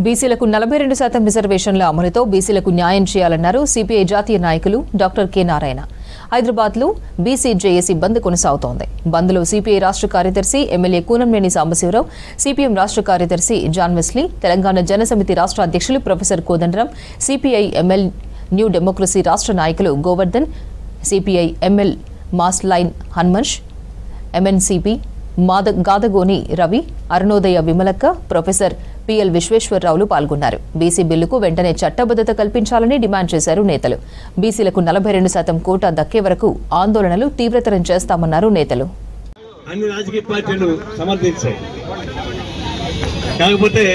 బీసీలకు 42% రిజర్వేషన్ల అమలుతో బీసీలకు న్యాయం చేయాలన్నారు సిపిఐ జాతీయ నాయకులు డాక్టర్ కె నారాయణ. హైదరాబాద్లో బీసీ జేఏసీ బంద్ కొనసాగుతోంది. బంద్లో సిపిఐ రాష్ట్ర కార్యదర్శి ఎమ్మెల్యే కూనంనేని సాంబశివరావు, సిపిఎం రాష్ట్ర కార్యదర్శి జాన్ వెస్లీ, తెలంగాణ జనసమితి రాష్ట్ర అధ్యక్షులు professor Kodandaram, CPI ML New Democracy రాష్ట్ర నాయకులు Govardhan, CPI ML Mass Line Hanmesh, MNCP Gadagoni Ravi, Arunodaya Vimalakka, professor PL విశ్వేశ్వరరావులు పాల్గొన్నారు. బీసీ బిల్లుకు వెంటనే చట్టబద్దత కల్పించాలని డిమాండ్ చేశారు నేతలు. బీసీలకు 42% కోటా దక్కే వరకు ఆందోళనలు తీవ్రతరం చేస్తామన్నారు నేతలు. అన్ని రాజకీయ పార్టీలు సమర్థించాయి, కాకపోతే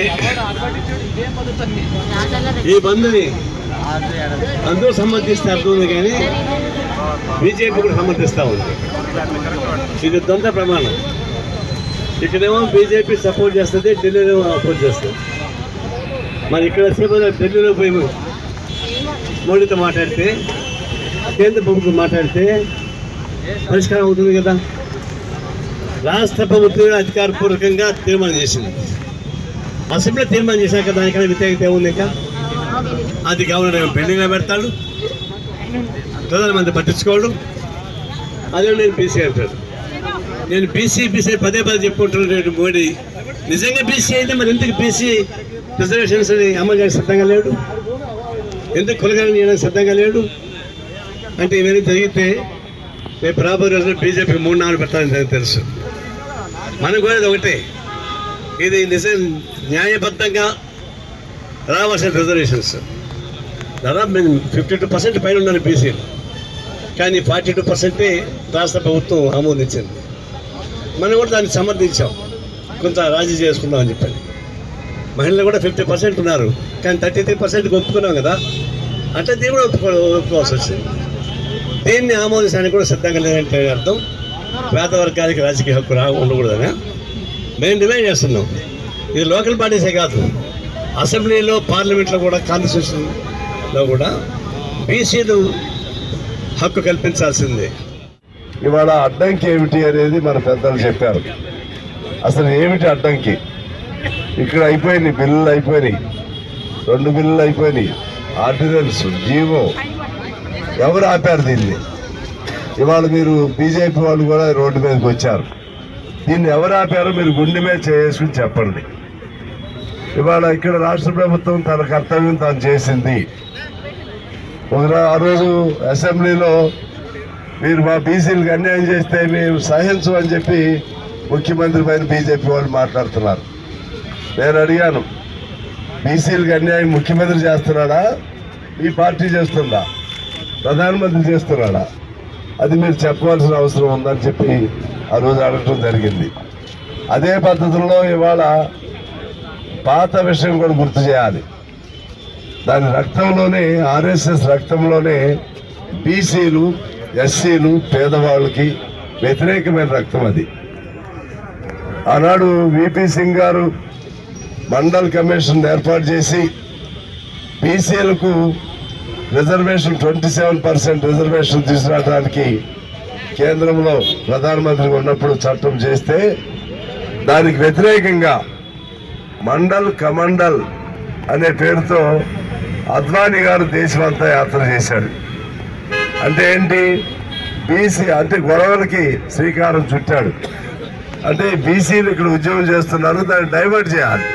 ఈ బంద్ని అందరూ సమర్థిస్తే అర్థం కానీ బీజేపీ కూడా సమర్థిస్తూ ఉంది. ఇది ద్వంద్వ ప్రమాణం. ఇక్కడేమో బీజేపీ సపోర్ట్ చేస్తుంది, ఢిల్లీలో అపోజ్ చేస్తుంది. మరి ఇక్కడ ఢిల్లీలో పోయి మోడీతో మాట్లాడితే, కేంద్ర ప్రభుత్వం మాట్లాడితే పరిష్కారం అవుతుంది కదా. రాష్ట్ర ప్రభుత్వం అధికారపూర్వకంగా తీర్మానం చేసింది, అసెంబ్లీ తీర్మానం చేశాక దానికన్నా వ్యతిరేకత ఏముంది? ఇంకా అది గవర్నర్ ఏమో పెండింగ్లో పెడతాడు, ప్రధానమంత్రి పట్టించుకోవడం. అదే నేను బీసీ అంటాడు. నేను బీసీ పదే చెప్పుకుంటున్నాడు మోడీ. నిజంగా బీసీ అయితే మరి ఎందుకు బీసీ రిజర్వేషన్స్ అమలు చేయడానికి సిద్ధంగా లేడు? ఎందుకు కులగణన చేయడానికి సిద్ధంగా లేడు? అంటే ఇవన్నీ జరిగితే రేపు రాబోయే రోజుల్లో బీజేపీ 3-4 పెట్టాలని తెలుసు. మనం కూడా ఒకటే, ఇది నిజం న్యాయబద్ధంగా రావాల్సిన రిజర్వేషన్స్. దాదాపు 52% పైన ఉన్నారు బీసీలు, కానీ 42% రాష్ట్ర ప్రభుత్వం ఆమోదించింది. మనం కూడా దాన్ని సమర్థించాం, కొంత రాజీ చేసుకుందామని చెప్పాలి. మహిళలు కూడా 50% ఉన్నారు, కానీ 33% ఒప్పుకున్నాం కదా. అంటే దీన్ని కూడా ఒప్పుకోవాల్సి వచ్చింది. దీన్ని ఆమోదించడానికి కూడా సిద్ధంగా లేదంటే అర్థం పేద వర్గానికి రాజకీయ హక్కు ఉండకూడదని మేము డిమాండ్ చేస్తున్నాం. ఇది లోకల్ పార్టీసే కాదు, అసెంబ్లీలో పార్లమెంట్లో కూడా కాన్స్టిట్యూషన్లో కూడా బీసీలు హక్కు కల్పించాల్సిందే. ఇవాళ అడ్డంకి ఏమిటి అనేది మన పెద్దలు చెప్పారు. అసలు ఏమిటి అడ్డంకి? ఇక్కడ అయిపోయినాయి, బిల్లులు అయిపోయినాయి, 2 బిల్లులు అయిపోయినాయి, ఆర్డినెన్స్, జీవో. ఎవరు ఆపారు దీన్ని? ఇవాళ మీరు బీజేపీ వాళ్ళు కూడా రోడ్డు మీదకి వచ్చారు. దీన్ని ఎవరు ఆపారో మీరు గుండె మీద చేసుకుని చెప్పండి. ఇవాళ ఇక్కడ రాష్ట్ర ప్రభుత్వం తన కర్తవ్యం తాను చేసింది. ఆ రోజు అసెంబ్లీలో మీరు మా బీసీలకు అన్యాయం చేస్తే మేము సహించు అని చెప్పి ముఖ్యమంత్రి పైన బీజేపీ వాళ్ళు మాట్లాడుతున్నారు. నేను అడిగాను, బీసీలకు అన్యాయం ముఖ్యమంత్రి చేస్తున్నాడా, ఈ పార్టీ చేస్తుందా, ప్రధానమంత్రి చేస్తున్నాడా? అది మీరు చెప్పవలసిన అవసరం ఉందని చెప్పి ఆ రోజు అడగటం జరిగింది. అదే పద్ధతిలో ఇవాళ పాత విషయం కూడా గుర్తు చేయాలి. దాని రక్తంలోనే, ఆర్ఎస్ఎస్ రక్తంలోనే బీసీలు, ఎస్సీలు, పేదవాళ్ళకి వ్యతిరేకమైన రక్తం అది. ఆనాడు విపి సింగ్ గారు మండల్ కమిషన్ ఏర్పాటు చేసి బీసీలకు రిజర్వేషన్ 27% రిజర్వేషన్ తీసుకురావడానికి కేంద్రంలో ప్రధానమంత్రి ఉన్నప్పుడు చట్టం చేస్తే దానికి వ్యతిరేకంగా మండల్ కమండల్ అనే పేరుతో అద్వానీ గారు దేశమంతా యాత్ర చేశాడు. అంటే ఏంటి? బీసీ అంటే గొడవలకి శ్రీకారం చుట్టాడు. అంటే బీసీలు ఇక్కడ ఉద్యమం చేస్తున్నారు, దాన్ని డైవర్ట్ చేయాలి.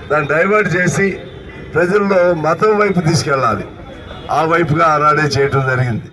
దాన్ని డైవర్ట్ చేసి ప్రజల్లో మతం వైపు తీసుకెళ్ళాలి. ఆ వైపుగా ఆనాడే చేయటం జరిగింది.